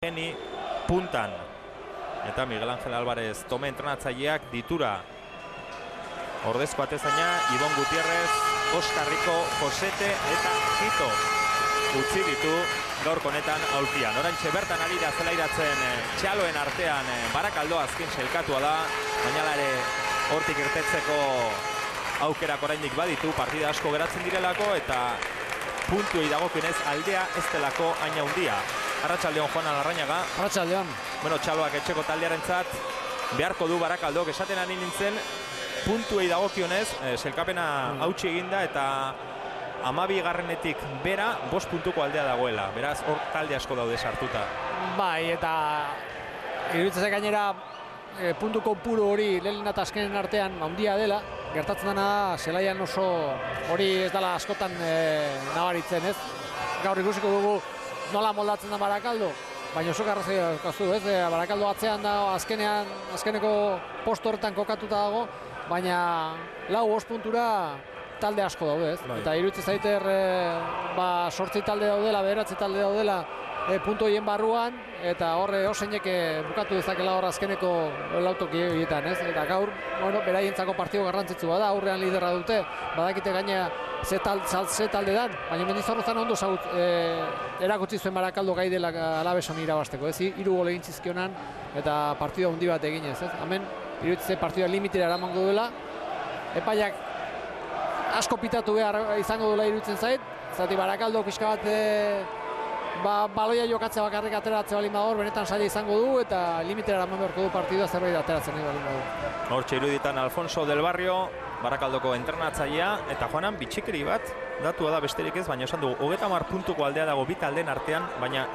Geni puntan. Eta Miguel Ángel Álvarez Tome entrenatzaileak ditura. Ordezko atezaina Ibon Gutierrez, Oskar Rico, Josete eta Jito utzi ditu gaurko honetan aulkian. Oraintxe bertan ari da zelairatzen txaloen artean Barakaldo azken sailkatua da, baina ere hortik irtetzeko aukerak oraindik baditu, partida asko geratzen direlako eta puntuei dagokionez aldea ez delako hain handia. Arratsaldeon Juan Larrañaga. Arratsaldeon. Bueno, txaloak etxeko taldearentzat beharko du Barakaldok, esaten ari nintzen puntuei dagokionez, sailkapena hautsi eginda eta 12garrenetik bera 5 puntuko aldea dagoela. Beraz, hor talde asko daude sartuta. Bai, eta iruditzen gainera puntu kopuru hori lehen eta azkenen artean handia dela. Gertatzen dena da, zelaian oso hori ez dela askotan nabaritzen, ez? Gaur ikusiko dugu nola moldatzen da Barakaldo, baina oso garrazio kasu, ez? Barakaldo atzean da azkeneko posto horretan kokatuta dago, baina 4-5 puntura talde asko daude, ez? Bai. Eta iruditzen zaiter 8 talde daudela, 9 talde daudela puntu horien barruan, eta horre oseinek bukatu dezakela hor azkeneko lautoki horietan, ez? Eta gaur, bueno, beraientzako partido garrantzitsua da, aurrean liderra dute, badakite gaina ze talde dan, baina Mendizorrozan ondo erakutsi zuen Barakaldo gai dela Alaveson irabasteko, ez? 3 gol egin zizkionan eta partida handi bat eginez, ez? Hemen iruditzen partida limitera eramango duela, epaiak asko pitatu behar izango duela iruditzen zait, zati Barakaldo pixka bat baloia jokatzea bakarrik ateratzea balin bador, benetan saia izango du eta limitera eraman beharko du partidua zerbait ateratzen nahi balin badu. Hortxe iruditan Alfonso del Barrio, Barakaldoko entrenatzailea, eta Juanan bitxikeri bat, datua da besterik ez, baina esan dugu, 30 puntuko aldea dago bi taldeen artean, baina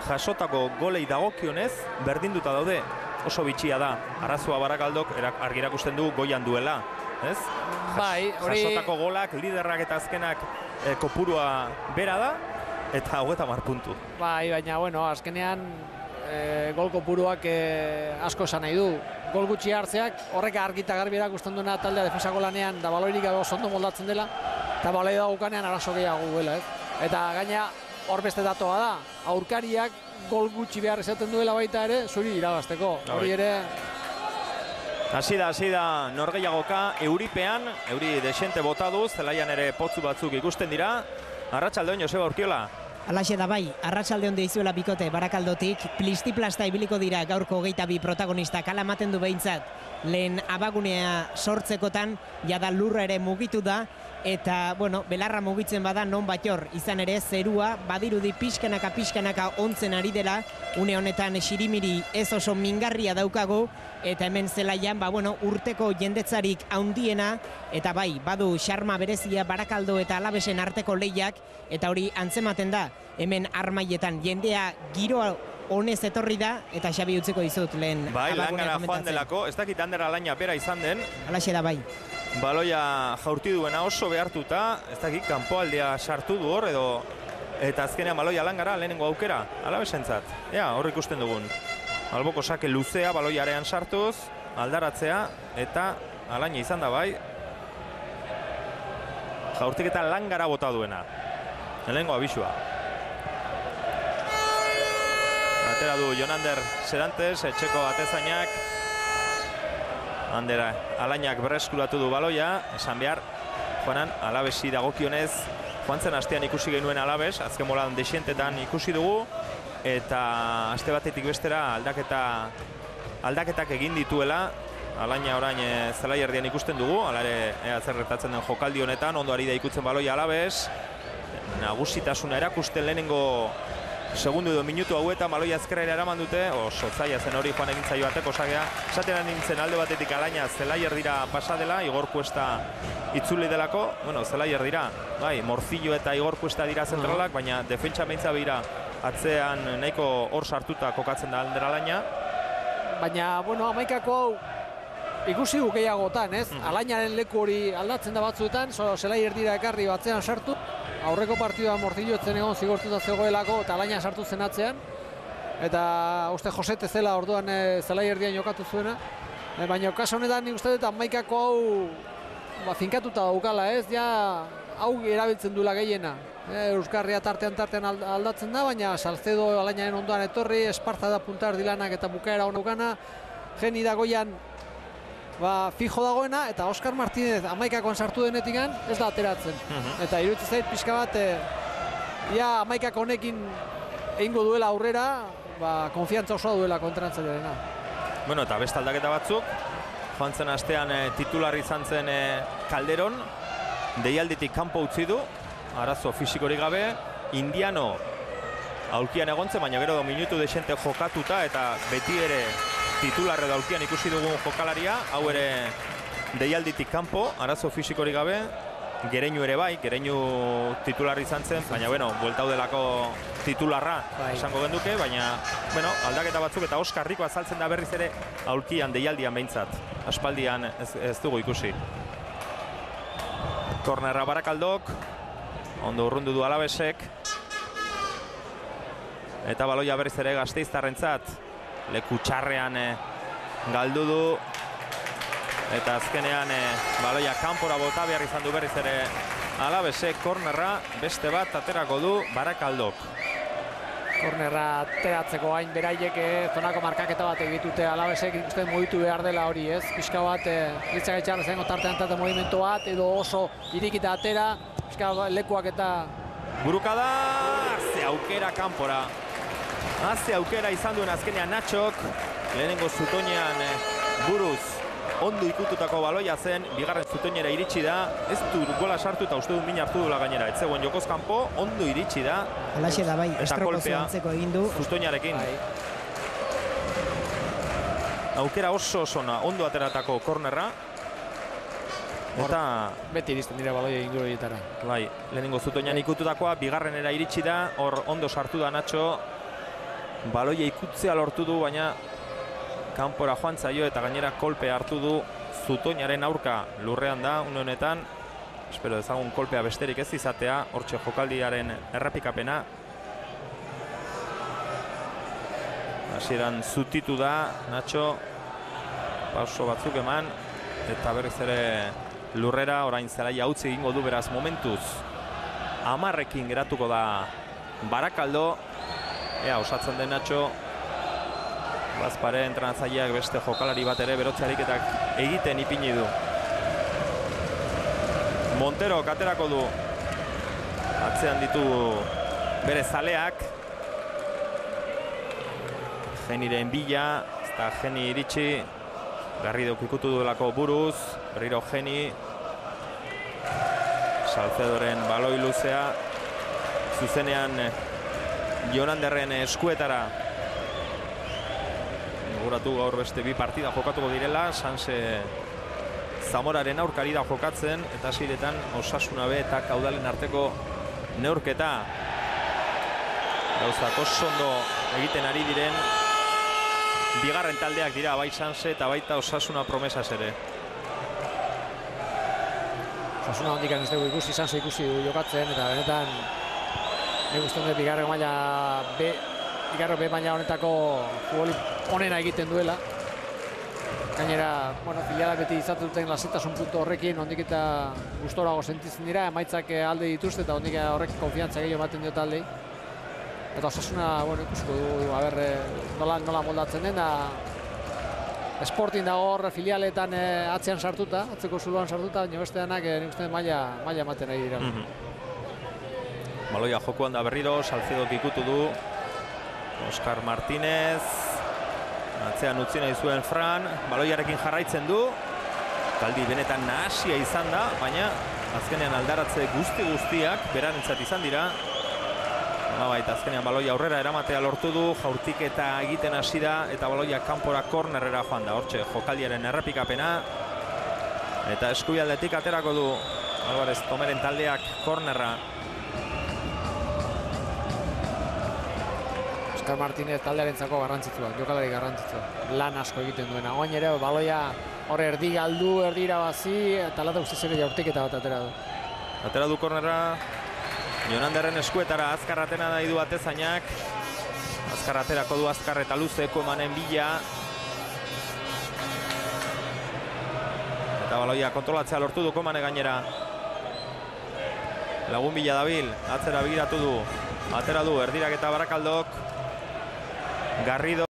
jasotako golei dagokionez berdinduta daude, oso bitxia da. Arazoa Barakaldok argi erakusten du goian duela, ez? Bai, hori jasotako golak, liderrak eta azkenak kopurua bera da, eta 30 puntu. Bai, baina, bueno, azkenean gol kopuruak asko esan nahi du. Gol gutxi hartzeak, horrek argita garbi erakusten duena taldea defensako lanean da baloirik gabe oso ondo moldatzen dela, eta baloi daukanean arazo gehiago duela, ez? Eta gaina hor beste datoa da, aurkariak gol gutxi behar izaten duela baita ere, zuri irabazteko. Hori ere... Hasi da norgehiagoka euripean, euri desente botaduz, zelaian ere potzu batzuk ikusten dira. Arratsaldeon Joseba Urkiola. Alaxe da bai, arratsaldeon deizuela bikote Barakaldotik, plisti-plasta ibiliko dira gaurko 22 protagonistak, hala ematen du behintzat. Lehen abagunea sortzekotan, jada lurra ere mugitu da, eta, bueno, belarra mugitzen bada non bator, izan ere zerua, badirudi pixkanaka ontzen ari dela, une honetan xirimiri ez oso mingarria daukagu, eta hemen zelaian, bueno, urteko jendetzarik handiena, eta bai, badu xarma berezia Barakaldo eta Alavesen arteko lehiak, eta hori antzematen da, hemen armaietan jendea giroa honez etorri da, eta Xabi utziko dizut lehen. Bai, langara joan delako, ez dakit Ander Alaina bera izan den. Alaxe da bai. Baloia jaurti duena oso behartuta, ez dakit kanpoaldea sartu du hor, eta azkenean baloia langara lehenengo aukera, Alavesentzat. Ea, hor ikusten dugun. Alboko sake luzea, baloiarean sartuz, aldaratzea, eta Alaina izan da bai. Jaurtik eta langara bota duena. Lehenengo abisua. Atera du Jonander Serantes, etxeko atezainak. Ander Alainak berreskuratu du baloia, esan behar, Juanan, Alavesi dagokionez, joan zen astean ikusi genuen Alaves, azken molan desientetan ikusi dugu, eta aste batetik bestera aldaketak egin dituela, Alaina orain zelai erdian ikusten dugu, hala ere ea zer gertatzen den jokaldi honetan, ondo ari da ikutzen baloia Alaves, nagusitasuna erakusten lehenengo segundu edo minutu hauetan baloia ezkerrera eraman dute, oso zaila zen hori joan egintzaio bateko osagea. Esaten nintzen alde batetik Alaina zelai erdira pasa dela, Igor Cuesta itzuli delako, bueno, zelai erdira, bai, Morcillo eta Igor Cuesta dira zentralak, baina defentsa beintza behira atzean nahiko hor sartuta kokatzen da Ander Alaina. Baina, bueno, 11ako hau ikusi du gehiagotan, ez? Alainaren leku hori aldatzen da batzuetan, zelai erdira ekarri batzean sartu. Aurreko partidua Morcillo etzen egon zigortuta zegoelako eta Alaina sartu zen atzean. Eta uste Josete zela orduan zelai erdian jokatu zuena. Baina kasu honetan nik uste dut 11ako hau finkatuta daukala, ez? Ja hau erabiltzen duela gehiena. Euskarria tartean aldatzen da, baina Salcedo alainaren ondoan etorri, Esparza da puntar dilanak eta bukaera honukana, Geni dagoian fijo dagoena, eta Oskar Martínez amaikakoan sartu denetikan ez da ateratzen. Eta iruditzen zait pixka bat, ia amaikako honekin egingo duela aurrera, konfiantza osoa duela kontrantzailena. Bueno, eta beste aldaketa batzuk, joan zen astean titular izan zen Calderon, deialditik kanpo utzi du, arazo fisikorik gabe, Indiano aulkian egontzen, baina gero minutu desente jokatuta eta beti ere titular edo aulkian ikusi dugun jokalaria, hau ere deialditik kanpo, arazo fisikorik gabe, Gereñu ere bai, Gereñu titular izan zen, baina bueno, bueltau delako titularra esango genduke, baina bueno, aldaketa batzuk eta Oskar Rico azaltzen da berriz ere aulkian deialdian behintzat, aspaldian ez dugu ikusi. Kornerra Barakaldok, ondo urrundu du Alavesek, eta baloia berriz ere Gasteiztarrentzat, leku txarrean galdu du, eta azkenean baloia kanpora bota behar izan du berriz ere Alavesek, kornerra beste bat aterako du Barakaldok. Kornerra ateratzeko hain beraiek zonako markaketa bat egitute Alavesek, ikusten mugitu behar dela hori, ez? Pixka bat, Litzak Etxarra zengo tartean movimentu bat, edo oso irikita atera, pixka lekuak eta... Burukada, haze aukera kanpora. Haze aukera izan duen azkenean Natxok, lehenengo zutoinean buruz ondo ikututako baloia zen, bigarren zutoinera iritsi da, ez du gola sartu eta uste du min hartu dula gainera, ez zegoen jokoz kanpo, ondo iritsi da. Alaxe da bai, estrokozu antzeko egin du. Zutoinarekin. Aukera oso ona, ondo ateratako kornerra. Eta... beti iristen dira baloia inguru horietara. Bai, lehenengo zutoinean ikututakoa, bigarrenera iritsi da, hor ondo sartu da Natxo. Baloia ikutzea lortu du, baina kanpora joan zaio eta gainera kolpe hartu du zutoinaren aurka lurrean da, une honetan. Espero dezagun kolpea besterik ez izatea, hortxe jokaldiaren errepikapena. Hasieran zutitu da Natxo, pauso batzuk eman, eta berriz ere lurrera, orain zelaia utzi egingo du beraz momentuz. 10ekin geratuko da Barakaldo, ea osatzen den Natxo, Bazpare entrenatzaileak beste jokalari bat ere berotze ariketak egiten ipini du. Montero katerako du. Atzean ditu bere zaleak. Geniren bila, eta Geni iritsi. Garridok ikutu duelako buruz, berriro Geni. Salcedoren baloi luzea. Zuzenean Jonanderren eskuetara. Guratu gaur beste bi partida jokatuko direla, Sanse Zamoraren aurkari da jokatzen, eta hasiretan Osasuna B eta Kaudalen arteko neurketa. Gauzak oso ondo egiten ari diren bigarren taldeak dira, bai Sanse eta baita Osasuna Promesas ere. Osasuna handikan ez dugu ikusi, Sanse ikusi jokatzen, eta benetan nik uste dut bigarren maila B maila honetako futbol onena egiten duela. Gainera, filiala beti izatu duten lasetasun puntu horrekin, ondik eta gustorago sentitzen dira, emaitzak alde dituzte eta ondik horrek konfiantza gehiago ematen dio taldei. Eta Osasuna, ikusiko du, nola moldatzen den, Sporting dago hor filialetan atzean sartuta, atzeko zuloan sartuta, baina beste denak nik uste maila ematen ari dira. Baloia jokoan da berriro, Salcedok ikutu du, Oskar Martínez, atzean utzi nahi zuen Fran, baloiarekin jarraitzen du, taldi benetan nahasia izan da, baina azkenean aldaratze guztiak berarentzat izan dira. Baita azkenean baloia aurrera eramatea lortu du, jaurtiketa egiten hasi da, eta baloia kanpora kornerrera joan da, hortxe jokaldiaren errepikapena. Eta eskubialdetik aterako du Álvarez Tomeren taldeak kornerra. Oskar Martínez taldearentzako garrantzitsua, jokalari garrantzitsua, lan asko egiten duena. Oain ere baloia hor erdi galdu, erdi irabazi, eta lata guztiz ere jaurtiketa bat atera du. Atera du kornerra, Jonanderren eskuetara, Azkar atena nahi du atezainak. Azkar aterako du Azkar eta luzeko emanen bila. Eta baloia kontrolatzea lortu du Komane gainera. Lagun bila dabil, atzera begiratu du. Atera du, erdirak eta Barakaldok. Garrido.